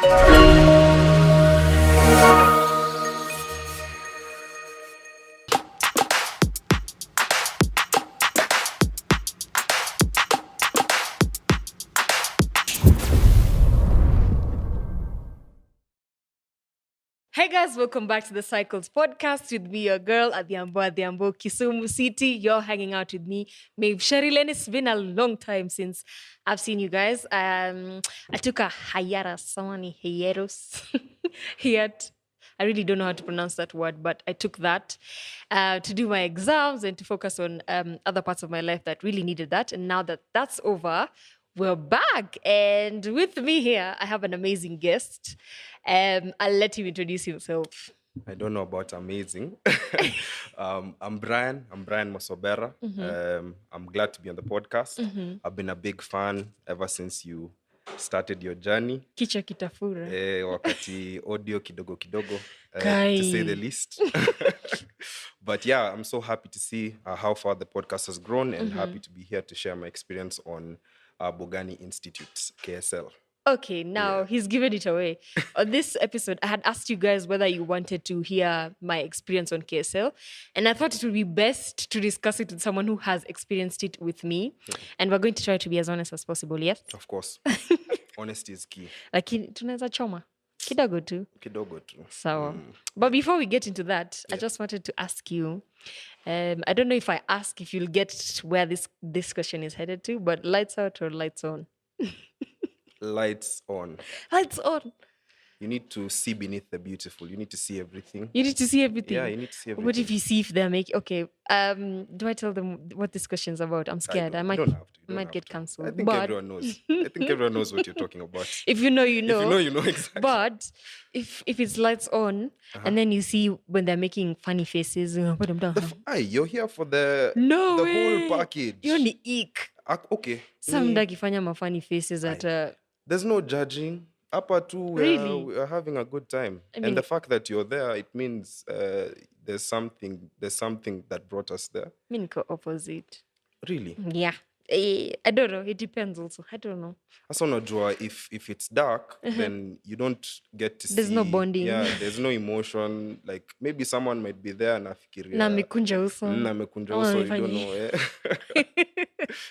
Hey guys, welcome back to the Cycles podcast with me, your girl, Adhiambo, Kisumu City. You're hanging out with me, Maeve Sherilyn. It's been a long time since I've seen you guys. I took a hiatus. Hiat. I really don't know how to pronounce that word, but I took that to do my exams and to focus on other parts of my life that really needed that. And now that that's over, we're back. And with me here, I have an amazing guest. I'll let him introduce himself. I don't know about amazing. I'm Brian. I'm Brian Mosobera. I'm glad to be on the podcast. I've been a big fan ever since you started your journey. Kichwa kitafura. Wakati audio kidogo kidogo, Kai. to say the least. But yeah, I'm so happy to see how far the podcast has grown and happy to be here to share my experience on Bogani Institute, KSL. Okay, now he's given it away. On this episode, I had asked you guys whether you wanted to hear my experience on KSL. And I thought it would be best to discuss it with someone who has experienced it with me. And we're going to try to be as honest as possible, yes? Of course. Honesty is key. Lakini tunaweza choma. Kidogo tu. Kidogo tu. So, but before we get into that, I just wanted to ask you, I don't know if I ask if you'll get where this question is headed to, but lights out or lights on? Lights on. Lights on. You need to see beneath the beautiful. You need to see everything. You need to see everything. Yeah, you need to see everything. What if you see if they're making... Okay, do I tell them what this question is about? I'm scared. I might, you don't have to. might get cancelled. I think everyone knows. I think everyone knows what you're talking about. If you know, you know. If you know, you know exactly. But if it's lights on, and then you see when they're making funny faces, You're here for the way. whole package. You're the eek. Okay. Some akifanya funny faces at... There's no judging. Upper two, we are having a good time. And the fact that you're there, it means there's something that brought us there. Opposite. Really? Yeah. I don't know. It depends also. I don't know. Asa unajua, if it's dark, then you don't get to see. There's no bonding. Yeah, there's no emotion. Like maybe someone might be there and afikiria. Na mekunja uso. You don't know.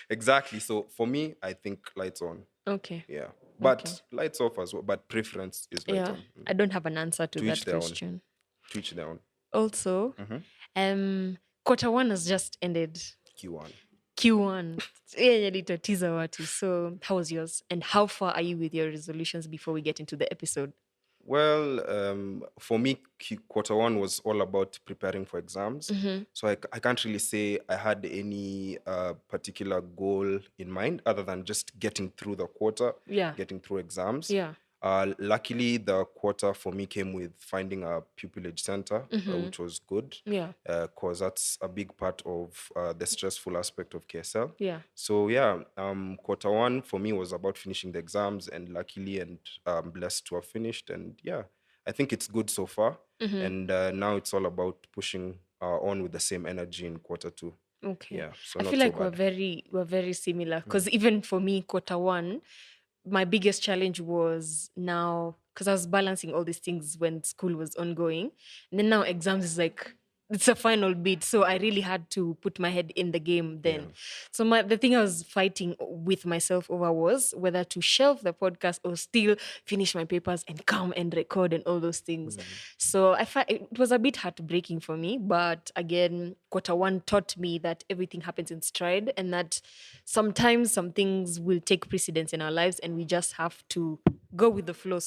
Exactly. So for me, I think lights on. Okay. Yeah. But lights off as well. But preference is lights on. I don't have an answer to that question. To each their own. Also, quarter one has just ended. Q1. So how was yours? And how far are you with your resolutions before we get into the episode? Well, for me, quarter one was all about preparing for exams. So I can't really say I had any particular goal in mind other than just getting through the quarter, getting through exams. Yeah. Luckily, the quarter for me came with finding a pupillage center, which was good. Yeah. Because that's a big part of the stressful aspect of KSL. Yeah. So yeah, quarter one for me was about finishing the exams, and luckily and blessed to have finished. And yeah, I think it's good so far. And now it's all about pushing on with the same energy in quarter two. Okay. Yeah. So I feel like we're very similar because even for me, quarter one, my biggest challenge was now, because I was balancing all these things when school was ongoing. And then now exams is like, it's a final bit. So I really had to put my head in the game then. Yeah. So the thing I was fighting with myself over was whether to shelve the podcast or still finish my papers and come and record and all those things. So it was a bit heartbreaking for me. But again, quarter one taught me that everything happens in stride and that sometimes some things will take precedence in our lives and we just have to go with the flow,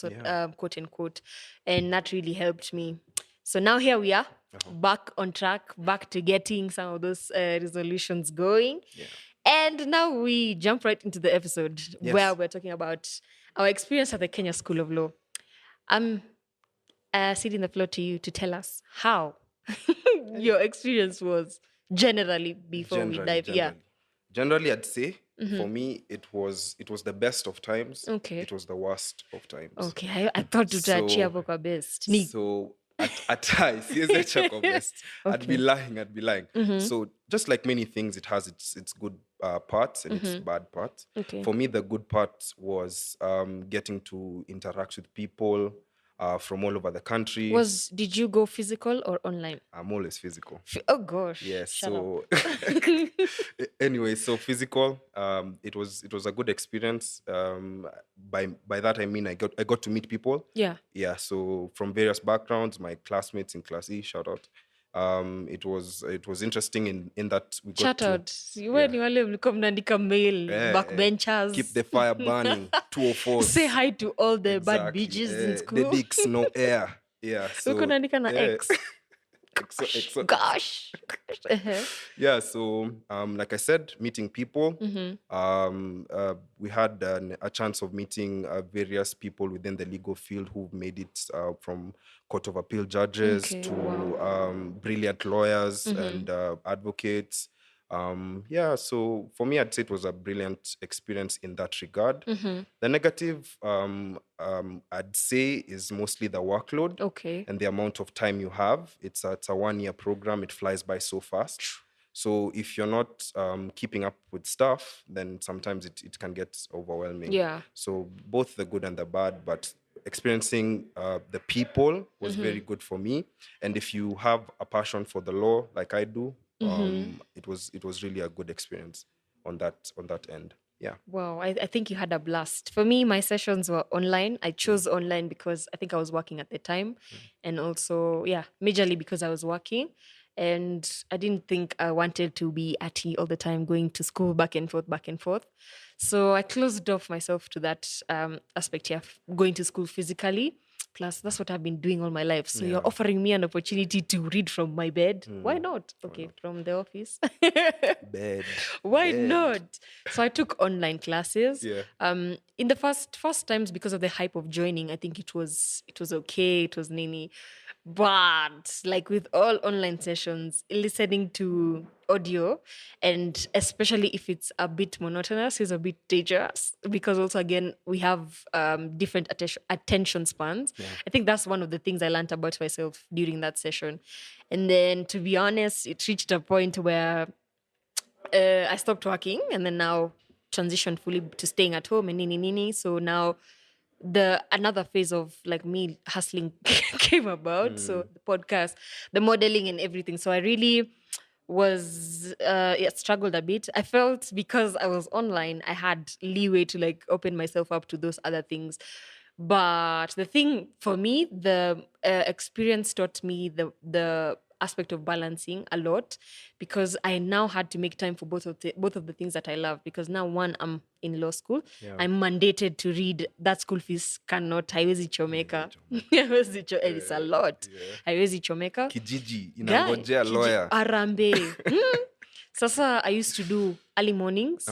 quote unquote. And that really helped me. So now here we are, back on track, back to getting some of those resolutions going. Yeah. And now we jump right into the episode where we're talking about our experience at the Kenya School of Law. I'm ceding the floor to you to tell us how your experience was generally before we dive. Generally, I'd say for me, it was the best of times. Okay. It was the worst of times. Okay, I thought to cheer for best. So at times, yes, best. I'd be Okay. lying. So just like many things, it has its good parts and its bad parts. Okay. For me, the good part was getting to interact with people from all over the country. Did you go physical or online? I'm always physical. Oh gosh, Yes. shut up. So anyway, so physical. It was a good experience. By that I mean I got to meet people. Yeah. Yeah. So from various backgrounds, my classmates in class E, shout out. It was interesting in that we got Shout to out. We ni wale mlikuwa mnaandika mail, keep backbenchers. the fire burning. 204s. Say hi to all the bad Exactly. bitches in The school. dicks, no air. Yeah. Uko So naandika na X. Gosh. yeah, so like I said, meeting people. We had a chance of meeting various people within the legal field who've made it from Court of Appeal judges Okay, to wow. brilliant lawyers and advocates. Yeah, so for me, I'd say it was a brilliant experience in that regard. The negative, I'd say, is mostly the workload Okay. and the amount of time you have. It's a 1-year program. It flies by so fast. So if you're not keeping up with stuff, then sometimes it can get overwhelming. Yeah. So both the good and the bad, but experiencing the people was very good for me. And if you have a passion for the law like I do, it was really a good experience on that end. Yeah. Wow, I think you had a blast. For me, my sessions were online. I chose online because I think I was working at the time. And also, yeah, majorly because I was working. And I didn't think I wanted to be at all the time, going to school back and forth, back and forth. So I closed off myself to that aspect here, going to school physically. Plus, that's what I've been doing all my life. So you're offering me an opportunity to read from my bed. Why not? Okay, from the office. Bed. Why Bed. not? So I took online classes. Yeah. In the first times, because of the hype of joining, I think it was okay, it was nini. But like with all online sessions, listening to audio, and especially if it's a bit monotonous, is a bit dangerous because also again we have different attention spans. I think that's one of the things I learned about myself during that session. And then to be honest, it reached a point where I stopped working and then now transitioned fully to staying at home and nini. So now another phase of like me hustling came about. So the podcast, the modeling and everything. So I really was struggled a bit. I felt because I was online, I had leeway to like open myself up to those other things. But the thing for me, the experience taught me the aspect of balancing a lot because I now had to make time for both of the things that I love. Because now, one, I'm in law school. Yeah. I'm mandated to read that school fees cannot. Haiwezi chomeka. And it's a lot. Haiwezi chomeka. Kijiji Guy, inangojea lawyer. Arambe. Sasa I used to do early mornings.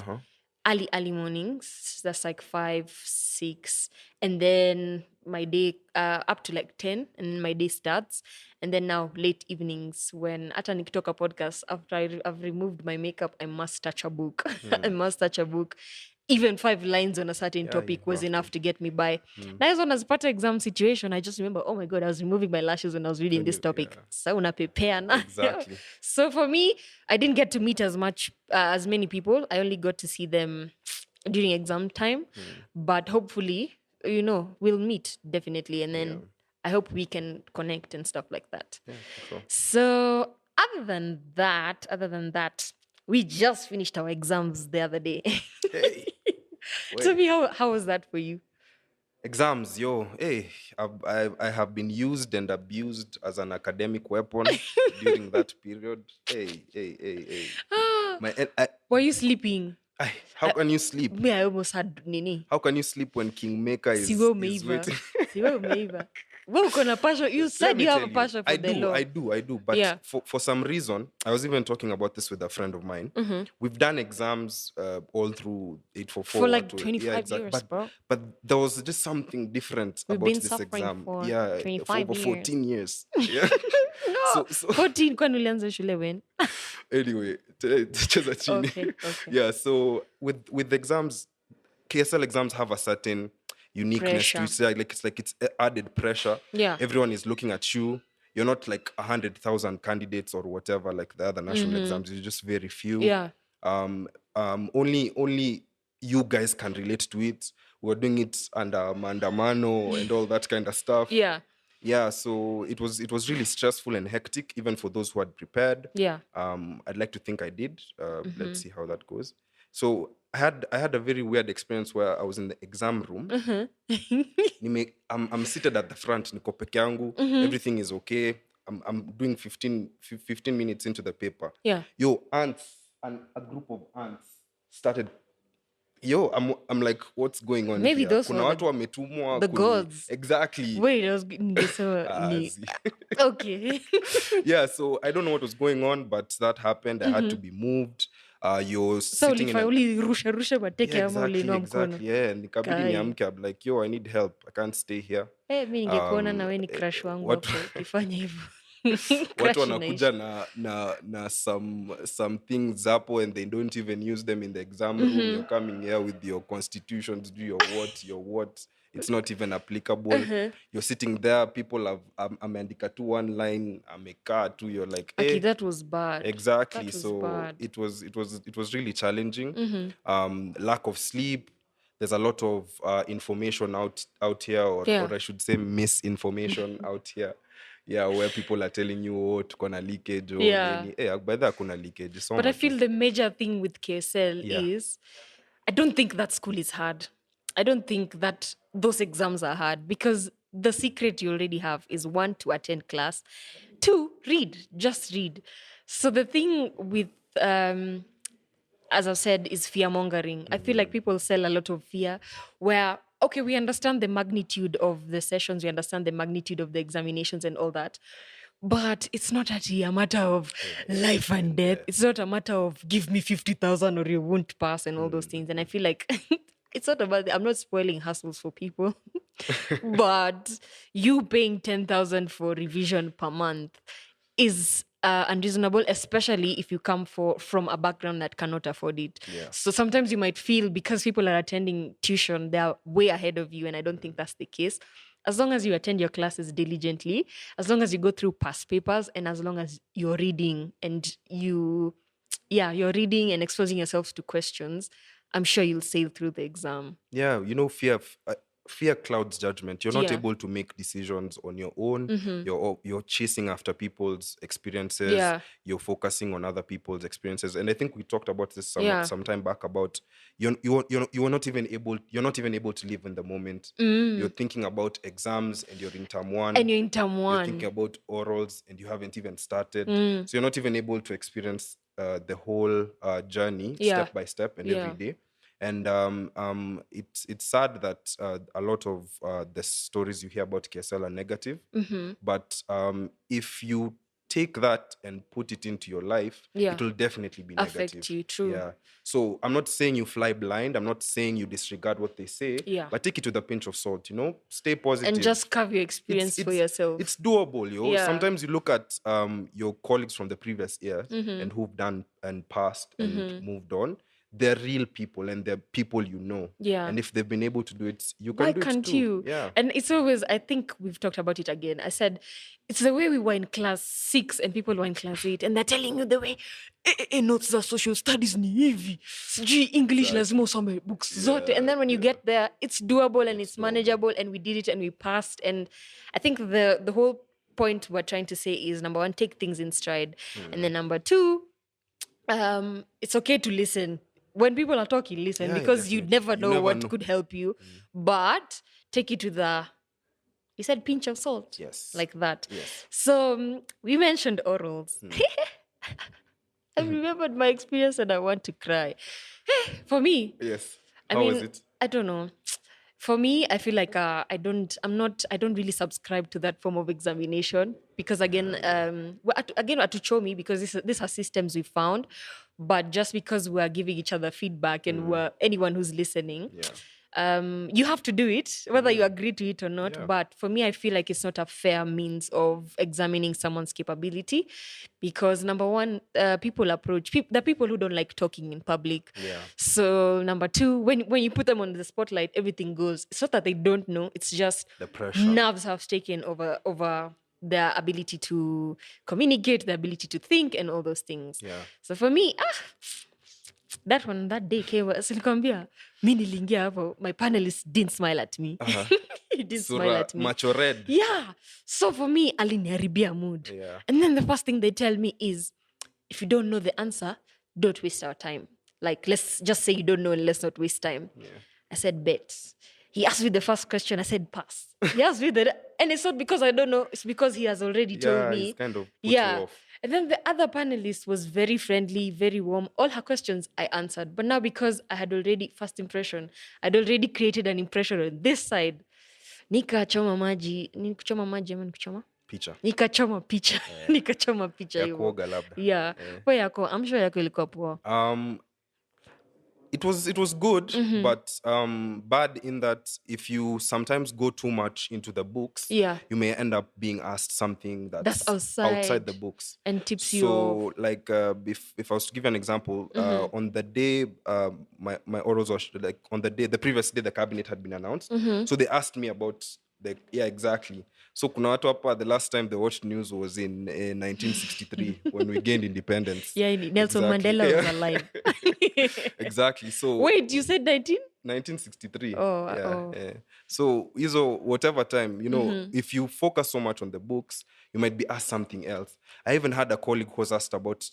Early mornings. That's like 5, 6. And then my day up to like 10. And then my day starts. And then now late evenings when hata nikitoka podcast, after I've removed my makeup, I must touch a book. I must touch a book. Even 5 lines on a certain topic was enough to get me by. Now, when I was part of exam situation, I just remember, oh my God, I was removing my lashes when I was reading this topic. So una prepare na. Exactly. So for me, I didn't get to meet as many people. I only got to see them during exam time. But hopefully, we'll meet definitely. And then I hope we can connect and stuff like that. Yeah, for sure. So other than that, we just finished our exams the other day. Hey. Tell me, how was that for you? Exams, hey, I have been used and abused as an academic weapon during that period. Hey. Were you sleeping? How can you sleep? Me, I almost had nini. How can you sleep when Kingmaker is Siwe waiting? umeiva. Wewe uko na passion. You said you have a passion for the law. I do. But for some reason, I was even talking about this with a friend of mine. We've done exams all through 844. For like 25 years, bro. But there was just something different We've about been this suffering exam. for For 25 over years. 14 years. Yeah. No, 14 kwani ulianza shule when? Anyway, cheza chini. Okay. Yeah, so with exams, KSL exams have a certain uniqueness to it. It's like it's added pressure. Yeah. Everyone is looking at you. you're not like 100,000 candidates or whatever like the other national exams. You're just very few. Yeah. Only you guys can relate to it. We're doing it under mandamano and all that kind of stuff. Yeah. So it was really stressful and hectic, even for those who had prepared. Yeah. I'd like to think I did. Let's see how that goes. So I had a very weird experience where I was in the exam room. I'm seated at the front, niko peke yangu. Everything is okay. I'm doing 15 minutes into the paper. Yeah. Yo, ants, and a group of ants started. Yo, I'm like, what's going on Maybe here? those Kuna were watu wametumwa the kuni- gods. Exactly. Wait, I was so Ah, see. okay. Yeah, so I don't know what was going on, but that happened. I had to be moved. You're So sitting in a... only rusha mateke Yeah, ama uliinua mkono. exactly. Yeah, nikabidi Kai. niamke. I'm like, yo, I need help. I can't stay here. Mi ningekuona na we ni crush wangu What- hapo ukifanya hivyo. watu Crush wanakuja inaisha. na some things hapo and they don't even use them in the exam room. You're coming here with your constitutions, do your what. It's not even applicable. You're sitting there, people have ameandika tu one line, amekaa tu, you're like, Aki, that was bad. exactly. That was So bad. it was really challenging. Lack of sleep. There's a lot of information out here, or I should say misinformation out here. Yeah, where people are telling you, oh, tuko na leakage or any. By that kuna leakage. So But I much feel of- the major thing with KSL Yeah. is I don't think that school is hard. I don't think that those exams are hard because the secret you already have is 1, to attend class, 2, read, just read. So the thing with as I've said, is fear mongering. I feel like people sell a lot of fear where, okay, we understand the magnitude of the sessions, we understand the magnitude of the examinations and all that. But it's not actually a matter of life and death. It's not a matter of give me 50,000 or you won't pass and all those things. And I feel like it's not about, I'm not spoiling hustles for people, but you paying 10,000 for revision per month is unreasonable, especially if you come from a background that cannot afford it. Yeah. So sometimes you might feel because people are attending tuition, they're way ahead of you. And I don't think that's the case. As long as you attend your classes diligently, as long as you go through past papers, and as long as you're reading and you're reading and exposing yourself to questions, I'm sure you'll sail through the exam. Yeah, fear clouds judgment. You're not Yeah. able to make decisions on your own. You're chasing after people's experiences. Yeah. You're focusing on other people's experiences. And I think we talked about this Yeah. some time back about you're not even able to live in the moment. You're thinking about exams and you're in term 1. And you're in term You're 1. thinking about orals and you haven't even started. So you're not even able to experience the whole journey step by step and every day. And it's sad that a lot of the stories you hear about KSL are negative. But if you take that and put it into your life, it will definitely be negative. Affect you, true. Yeah. So I'm not saying you fly blind. I'm not saying you disregard what they say. Yeah. But take it with a pinch of salt, stay positive. And just carve your experience for yourself. It's doable, yo. Yeah. Sometimes you look at your colleagues from the previous years and who've done and passed and moved on. They're real people and they're people you know. Yeah. And if they've been able to do it, you can Why do it can't too. you? Yeah. And it's always, I think we've talked about it again. I said, it's the way we were in class 6 and people were in class 8 and they're telling you the way, notes za social studies ni hivi. Sijui English lazima usome books zote. And then when you get there, it's doable and it's manageable and we did it and we passed. And I think the whole point we're trying to say is, number 1, take things in stride. And then number 2, it's okay to listen. When people are talking, listen, because you never know what could help you. But take it to you said pinch of salt. Yes. Like that. Yes. So we mentioned orals. I remembered my experience and I want to cry. For me. Yes. How was it? I don't know. For me, I feel like I don't really subscribe to that form of examination because again, atuchomi because these are systems we found, but just because we're giving each other feedback and anyone who's listening, you have to do it whether you agree to it or not. Yeah. But for me, I feel like it's not a fair means of examining someone's capability because number 1, people approach the people who don't like talking in public. Yeah. So number 2, when you put them on the spotlight, everything goes. It's not that they don't know, it's just The pressure. nerves have taken over their ability to communicate, their ability to think, and all those things. Yeah. So for me, that day came, silikwambia, mi niliingia hapo, my panelist didn't smile at me. He didn't smile Sura at me. macho red. Yeah. So for me, aliniharibia mood. Yeah. And then the first thing they tell me is, if you don't know the answer, don't waste our time. Like, let's just say you don't know and let's not waste time. Yeah. I said, bet. He asked me the first question. I said, pass. He asked me and it's not because I don't know. It's because he has already told me. He's kind of put you off. And then the other panelist was very friendly, very warm. All her questions I answered. But now because I had already, first impression, I'd already created an impression on this side. Nikachoma maji. Nikuchoma maji ama nikuchoma? Picha. Nikachoma picha. Nikachoma picha Ya hiyo. kuoga labda. Yeah. Kwa yako, I'm sure yako ilikuwa poa. It was good, but bad in that if you sometimes go too much into the books, you may end up being asked something that's outside the books and tips you off. So, like, if I was to give you an example, on the day my orals was like on the previous day the cabinet had been announced, so they asked me about exactly. So kuna watu hapa, the last time they watched news was in 1963 when we gained independence. Yeah, Nelson Mandela was alive. Exactly. So wait, you said 1963. Oh. So whatever time, if you focus so much on the books, you might be asked something else. I even had a colleague who was asked about,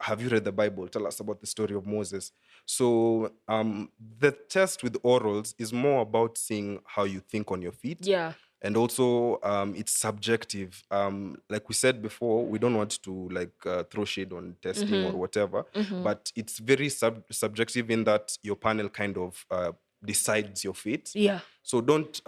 have you read the Bible? Tell us about the story of Moses. So the test with orals is more about seeing how you think on your feet. Yeah. And also, it's subjective. Like we said before, we don't want to throw shade on testing or whatever, but it's very subjective in that your panel kind of decides your fate. Yeah. So don't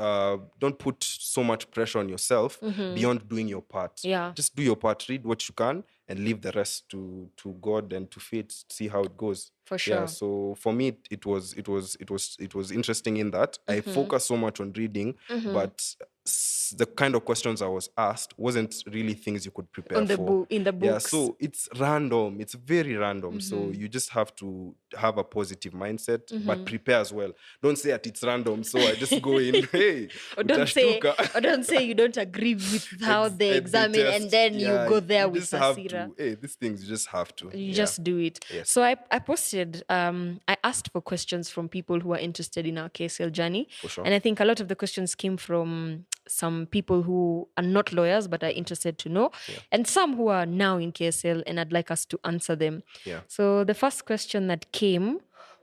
put so much pressure on yourself beyond doing your part. Yeah. Just do your part, read what you can, and leave the rest to God and to fate. See how it goes. For sure. Yeah. So for me, it was interesting in that I focused so much on reading, but the kind of questions I was asked wasn't really things you could prepare for. In the books. Yeah, so it's random. It's very random. So you just have to have a positive mindset, but prepare as well. Don't say that it's random, so I just go in, hey. Or don't say you don't agree with how they examine and then you go there with Sasira. Hey, these things you just have to. You just do it. Yes. So I posted, I asked for questions from people who are interested in our KSL journey. For sure. And I think a lot of the questions came from some people who are not lawyers but are interested to know, and some who are now in KSL and I'd like us to answer them. Yeah. So the first question that came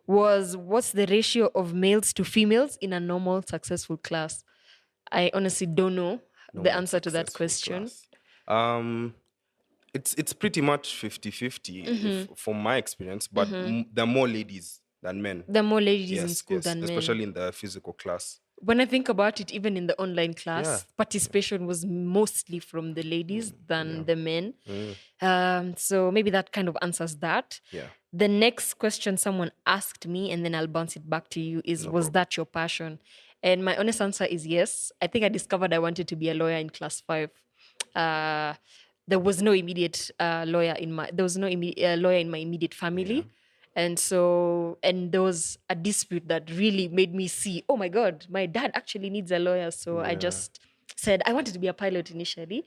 was, what's the ratio of males to females in a normal successful class? I honestly don't know the answer to that question. It's pretty much 50-50 from my experience, but there are more ladies than men. There are more ladies in school than men. Especially in the physical class. When I think about it, even in the online class, participation was mostly from the ladies than the men. So maybe that kind of answers that. Yeah. The next question someone asked me, and then I'll bounce it back to you, is, was that your passion? And my honest answer is yes. I think I discovered I wanted to be a lawyer in class 5. There was no immediate lawyer in my immediate family. Yeah. And there was a dispute that really made me see, oh my God, my dad actually needs a lawyer. So I just said, I wanted to be a pilot initially.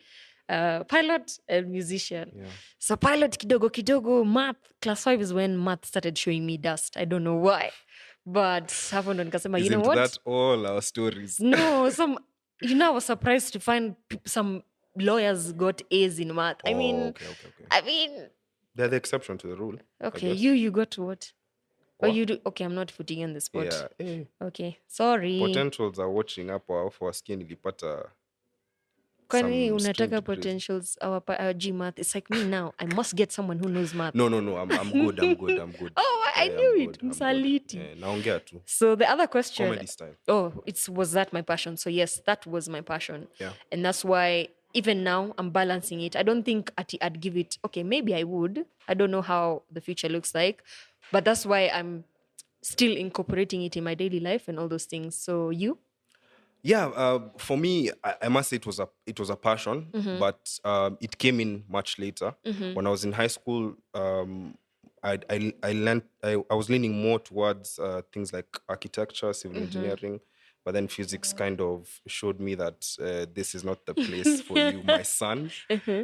Pilot and musician. Yeah. So pilot kidogo, math. Class 5 is when math started showing me dust. I don't know why. But happened on Kasema, you know what? Isn't that all our stories? No, I was surprised to find some lawyers got A's in math. Okay. I mean... They're the exception to the rule. Okay, you got to what? Or you do? Okay, I'm not putting you on the spot. Yeah. Okay, sorry. Potentials are watching up for skin ilipata. Kwani unataka potentials our GMath? It's like me now. I must get someone who knows math. No. I'm good. Oh, I knew it. Msaliti. Naongea tu. So the other question. Comedy style. Oh, was that my passion? So yes, that was my passion. Yeah. And that's why even now I'm balancing it. I don't think I'd give it. Okay, maybe I would. I don't know how the future looks like, but that's why I'm still incorporating it in my daily life and all those things. So you? Yeah, for me, I must say it was a passion, but it came in much later. When I was in high school, I was leaning more towards things like architecture, civil engineering, but then physics kind of showed me that this is not the place for you, my son.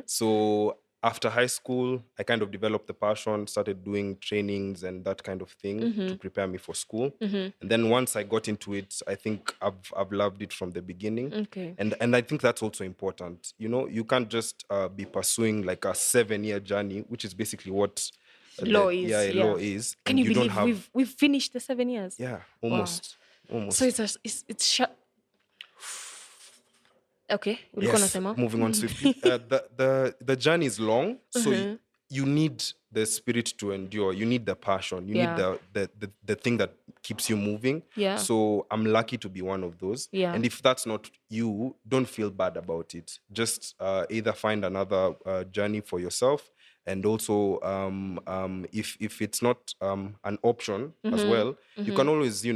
So after high school, I kind of developed the passion, started doing trainings and that kind of thing to prepare me for school. And then once I got into it, I think I've loved it from the beginning. Okay. And I think that's also important. You know, you can't just be pursuing like a 7-year journey, which is basically what Law is. law is. Can And you you don't believe have we've finished the 7 years? yeah, Wow. almost. So it's okay. Ulikuwa Yes, unasema? moving on swiftly. The journey is long, so you need the spirit to endure. You need the passion. You need Yeah. the thing that keeps you moving. Yeah. So I'm lucky to be one of those. Yeah. And if that's not you, don't feel bad about it. Just either find another journey for yourself, and also if it's not an option as well, you can always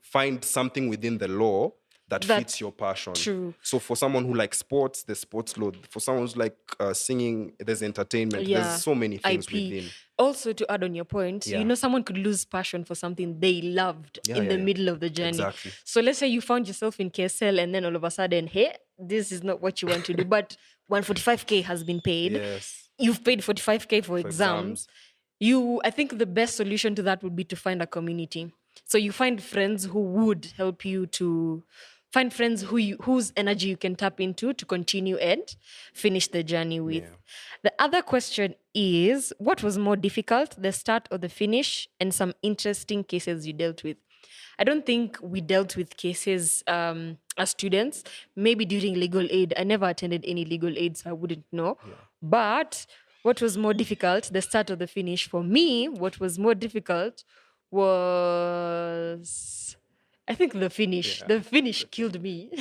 find something within the law that fits your passion. True. So for someone who likes sports, there's sports law. For someone who's like singing, there's entertainment. Yeah. There's so many things IP. within. Also, to add on your point, Yeah. you know, someone could lose passion for something they loved in the middle of the journey. Exactly. So let's say you found yourself in KSL and then all of a sudden, hey, this is not what you want to do, but 145K has been paid. Yes. You've paid 45K for exams. I think the best solution to that would be to find a community. So you find friends who would help you to find friends whose energy you can tap into to continue and finish the journey with. Yeah. The other question is, what was more difficult, the start or the finish, and some interesting cases you dealt with? I don't think we dealt with cases as students. Maybe during legal aid. I never attended any legal aid, so I wouldn't know. Yeah. But what was more difficult, the start or the finish? For me, what was more difficult was, I think, the finish. Yeah. The finish killed me.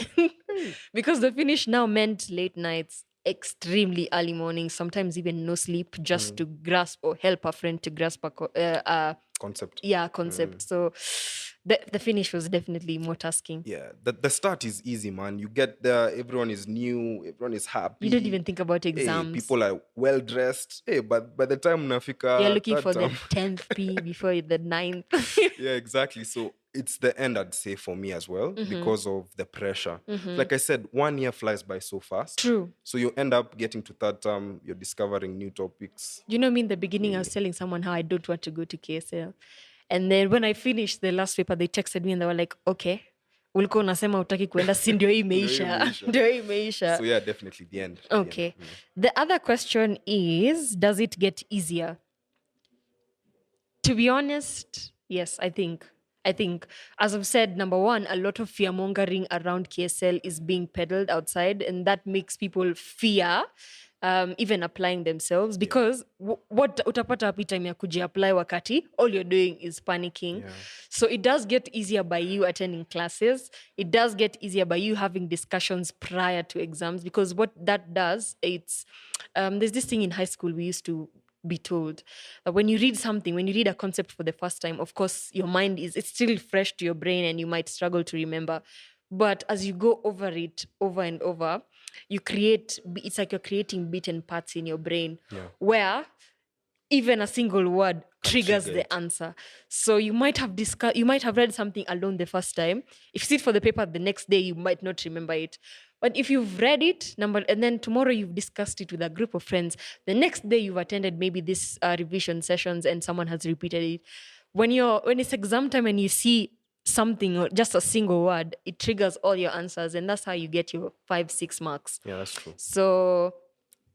Because the finish now meant late nights, extremely early mornings, sometimes even no sleep, just to grasp or help a friend to grasp a concept. Yeah, concept. So the finish was definitely more tasking. Yeah, the start is easy, man. You get there, everyone is new, everyone is happy. You don't even think about exams. Hey, people are well dressed. Hey, but by the time Nafika, you're looking for the 10th P before the 9th. Yeah, exactly. So it's the end, I'd say, for me as well, because of the pressure. Like I said, 1 year flies by so fast. True. So you end up getting to third term, you're discovering new topics. You know me, in the beginning, I was telling someone how I don't want to go to KSL. And then when I finished the last paper, they texted me and they were like, okay, ulikuwa unasema utaki kuenda, si ndio hii imeisha. Ndio hii imeisha. So yeah, definitely the end. Okay. The end. The other question is, does it get easier? To be honest, yes, I think, as I've said, number one, a lot of fear-mongering around KSL is being peddled outside, and that makes people fear even applying themselves, because what utapata wapi time ya kuji-apply wakati all you're doing is panicking. Yeah. So it does get easier by you attending classes. It does get easier by you having discussions prior to exams, because what that does, it's there's this thing in high school we used to be told that when you read something, when you read a concept for the first time, of course, your mind it's still fresh to your brain and you might struggle to remember. But as you go over it over and over, it's like you're creating beaten parts in your brain, where even a single word triggers the answer. So you might have read something alone the first time. If you sit for the paper the next day, you might not remember it. But if you've read it, and then tomorrow you've discussed it with a group of friends, the next day you've attended maybe this revision sessions and someone has repeated it. When it's exam time and you see something or just a single word, it triggers all your answers, and that's how you get your 5-6 marks. Yeah, that's true. So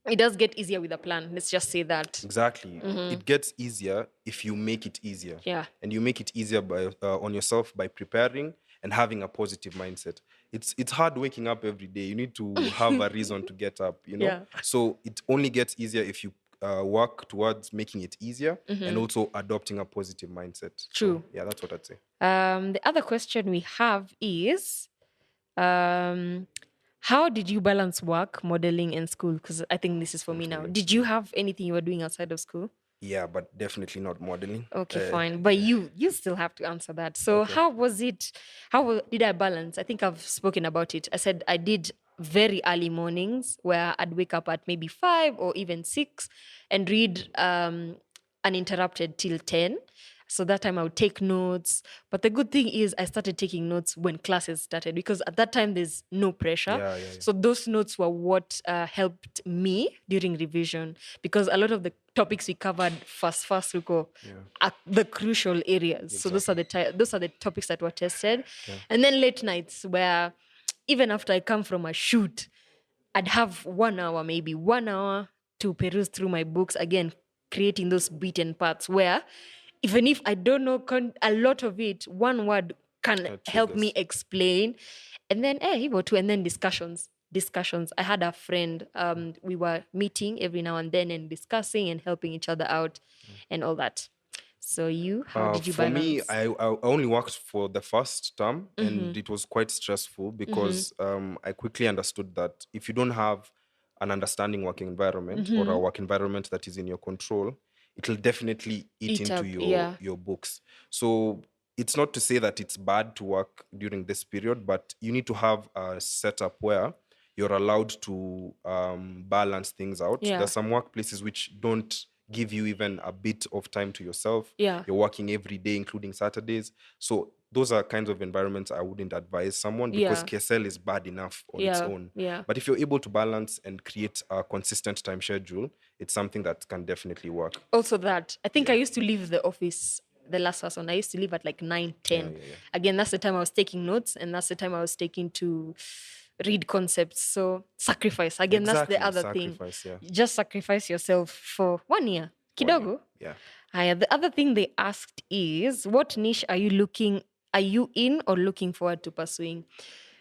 it does get easier with a plan. Let's just say that. Exactly. It gets easier if you make it easier. Yeah. And you make it easier by on yourself by preparing and having a positive mindset. It's hard waking up every day. You need to have a reason to get up, you know? Yeah. So it only gets easier if you work towards making it easier and also adopting a positive mindset. True. So, yeah, that's what I'd say. The other question we have is, how did you balance work, modeling, and school? Because I think this is for me now. Did you have anything you were doing outside of school? Yeah, but definitely not modeling. Okay, fine. But you still have to answer that. So how was it? How did I balance? I think I've spoken about it. I said I did very early mornings where I'd wake up at maybe 5 or even 6 and read uninterrupted till 10. So that time I would take notes. But the good thing is I started taking notes when classes started, because at that time there's no pressure. Yeah, yeah, yeah. So those notes were what helped me during revision, because a lot of the topics we covered first we go at the crucial areas. So those are the topics that were tested. And then late nights, where even after I come from a shoot, I'd have 1 hour, maybe 1 hour to peruse through my books, again, creating those beaten parts where even if I don't know a lot of it, one word can help me explain. And then, hivyo tu, and then discussions. I had a friend, we were meeting every now and then and discussing and helping each other out and all that. So how did you For me, balance? I only worked for the first term, and it was quite stressful because I quickly understood that if you don't have an understanding working environment or a work environment that is in your control, it will definitely eat into your books. So it's not to say that it's bad to work during this period, but you need to have a setup where you're allowed to balance things out. There's some workplaces which don't give you even a bit of time to yourself. Yeah. You're working every day, including Saturdays. So those are kinds of environments I wouldn't advise someone, because KSL is bad enough on its own. Yeah. But if you're able to balance and create a consistent time schedule, it's something that can definitely work. Also that, I think I used to leave the office, the last person, I used to leave at like 9-10. Again, that's the time I was taking notes, and that's the time I was taking to read concepts. So sacrifice. Again, that's the other thing. Just sacrifice yourself for 1 year. Kidogo. Yeah. The other thing they asked is, what niche are you in or looking forward to pursuing?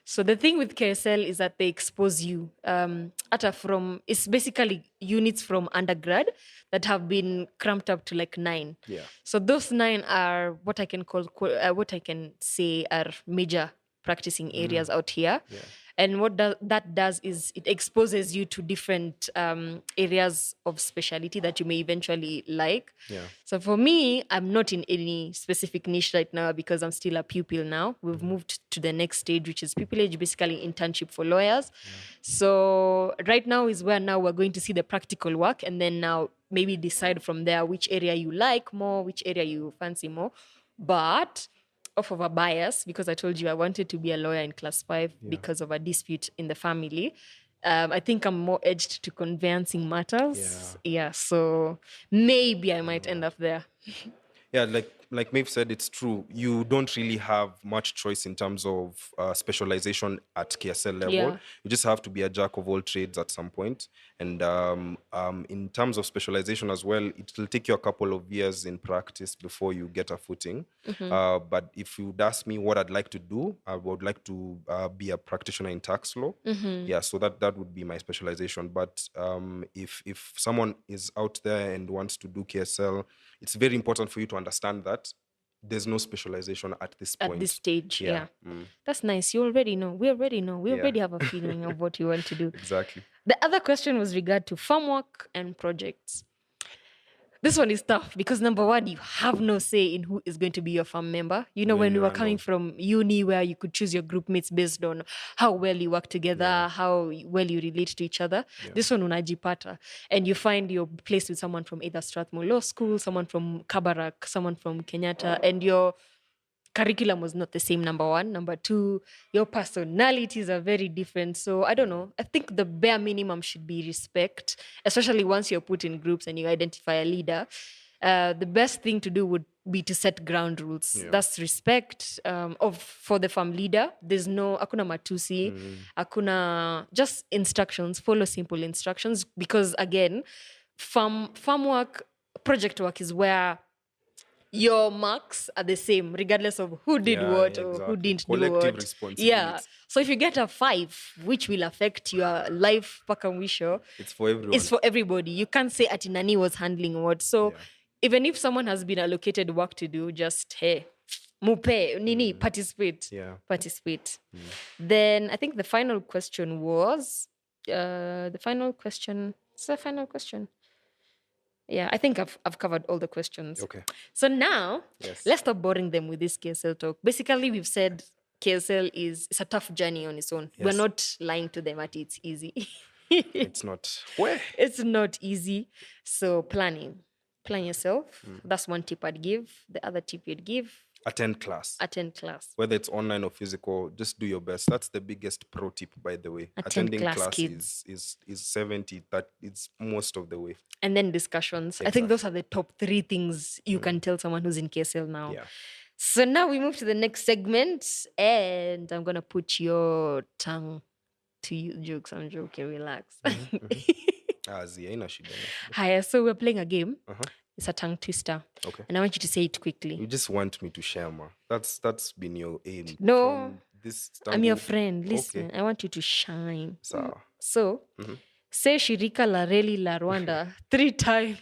So the thing with KSL is that they expose you it's basically units from undergrad that have been cramped up to like 9. Yeah. So those 9 are what I can say are major practicing areas out here. Yeah. And what that does is it exposes you to different areas of specialty that you may eventually like. Yeah. So for me, I'm not in any specific niche right now because I'm still a pupil now. We've moved to the next stage, which is pupillage, basically internship for lawyers. So right now is where now we're going to see the practical work, and then now maybe decide from there which area you like more, which area you fancy more. But off of a bias, because I told you I wanted to be a lawyer in class 5 because of a dispute in the family. I think I'm more edged to conveyancing matters. Yeah, so maybe I might end up there. Yeah, like Maeve said, it's true. You don't really have much choice in terms of specialization at KSL level. Yeah. You just have to be a jack of all trades at some point. And in terms of specialization as well, it will take you a couple of years in practice before you get a footing. But if you'd ask me what I'd like to do, I would like to be a practitioner in tax law. Yeah, so that would be my specialization. But if someone is out there and wants to do KSL, it's very important for you to understand that there's no specialization at this point. At this stage, yeah. That's nice. You already know. We already know. We already have a feeling of what you want to do. Exactly. The other question was regard to farm work and projects. This one is tough because number one, you have no say in who is going to be your farm member. You know, when we were coming from uni where you could choose your group mates based on how well you work together, how well you relate to each other. This one unajipata. And you find you're placed with someone from either Strathmore Law School, someone from Kabarak, someone from Kenyatta, and your curriculum was not the same, number one. Number two, your personalities are very different. So I don't know. I think the bare minimum should be respect, especially once you're put in groups and you identify a leader. The best thing to do would be to set ground rules. That's respect for the farm leader. There's no akuna matusi, akuna, just instructions. Follow simple instructions, because again, farm work, project work is where your marks are the same regardless of who did what or who didn't do what. Responsibility. Yeah. So if you get a 5, which will affect your life paka mwisho, it's for everyone. It's for everybody. You can't say ati nani was handling what. So even if someone has been allocated work to do, just mupe nini participate. Participate. Then I think the final question was the final question. It's the final question. Yeah, I think I've covered all the questions. Okay. So now, let's stop boring them with this KSL talk. Basically, we've said KSL it's a tough journey on its own. We're not lying to them at it's easy. It's not. Where? It's not easy. So planning. Plan yourself. That's one tip I'd give. The other tip you'd give, Attend class. attend class. Whether it's online or physical, just do your best. That's the biggest pro tip, by the way. Attend Attending class, class kids. is 70, that it's most of the way. And then discussions. I think those are the top 3 things you can tell someone who's in KSL now. Yeah. So now we move to the next segment, and I'm gonna put your tongue to you. Jokes, I'm joking. Relax. Haina shida. Hiya, so we're playing a game. Uh-huh. It's a tongue twister. Okay. And I want you to say it quickly. You just want me to share, ma. That's been your aim. No, from this I'm your tangu- friend. Listen, Okay. I want you to shine. Sawa. So, say shirika la reli la Rwanda 3 times.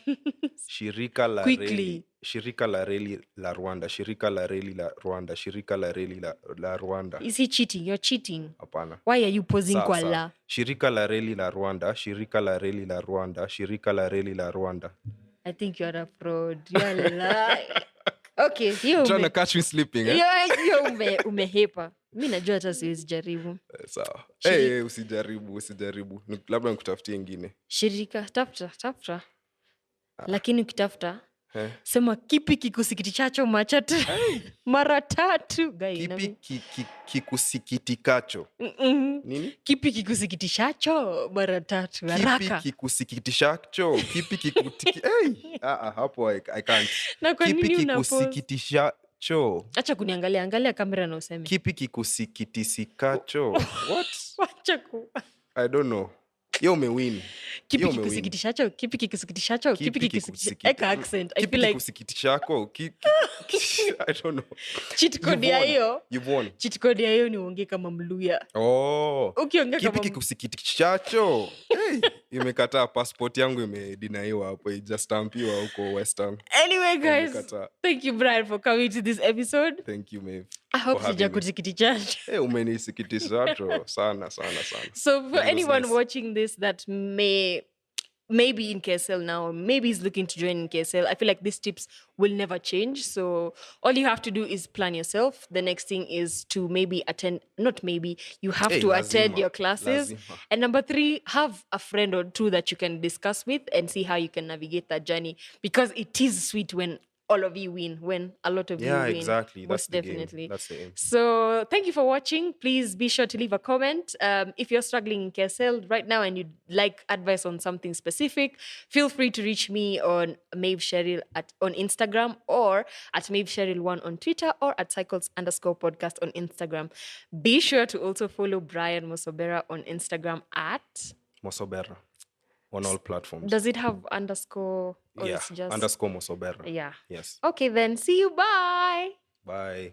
Shirika la Quickly. reli. Shirika la reli la Rwanda. Shirika la reli la Rwanda. Shirika la reli la Rwanda. Is he cheating? You're cheating. Hapana. Why are you posing Sawa, kwa sawa. la? Shirika la reli la Rwanda. Shirika la reli la Rwanda. Shirika la reli la Rwanda. I think you're a fraud. You're lying. Okay, hiyo Trying to catch me sleeping, eh? hiyo umehepa. Mi najua hata siwezi jaribu. Sawa. Shiri- Usijaribu. Labda nikutafutie ingine. Shirika, tafuta. Lakini ukitafuta, Eh. sema kipi kikusikitichacho machatu mara 3. Guy, Kipi kikusikitikacho? Nini? kipi kikusikitishacho mara 3 haraka. Kipi kikusikitishacho? Kipi kikutiki... Hey! Hapo I can't. Na kwa Kipi nini una pause? kikusikitishacho? Acha kuniangalia, angalia kamera na useme. Kipi kikusikitisikacho? What? Acha ku. I don't know. Yo umewin. Kipi Yo umewin. kikusikitishacho? Kipi kikusikitishacho? Kipi kikusikitishacho? Eka accent. I Kipi feel like kikusikitishako? I don't know. cheat code ya hiyo. You've won. Cheat code ya hiyo ni uongee kama Mluya. Oh. Ukiongea Kipi kama kikusikitishacho? Hey, imekataa. Passport yangu imedinaiwa hapo, ijastampiwa huko Western. Anyway, guys, Imekataa. thank you, Brian, for coming to this episode. Thank you, Maeve. I hope for having sija me. kusikitishacho. Hey, umenisikitishacho sana. So for That was anyone nice. watching this that maybe in KSL now, maybe is looking to join in KSL, I feel like these tips will never change. So all you have to do is plan yourself. The next thing is to maybe attend, not maybe, you have Hey, to attend lazima, your classes. lazima. And number 3, have a friend or 2 that you can discuss with and see how you can navigate that journey. Because it is sweet when all of you win, when a lot of you Yeah, win. exactly. That's Most the game. definitely. That's the aim. So thank you for watching. Please be sure to leave a comment. If you're struggling in KSL right now and you'd like advice on something specific, feel free to reach me on Maeve Cheryl on Instagram, or at Maeve Cheryl1 on Twitter, or at Cycles_podcast on Instagram. Be sure to also follow Brian Mosobera on Instagram at... Mosobera. On all platforms. Does it have underscore? Or Yeah. it's just... _Mosobera. Yeah. Yes. Okay then. See you. Bye. Bye.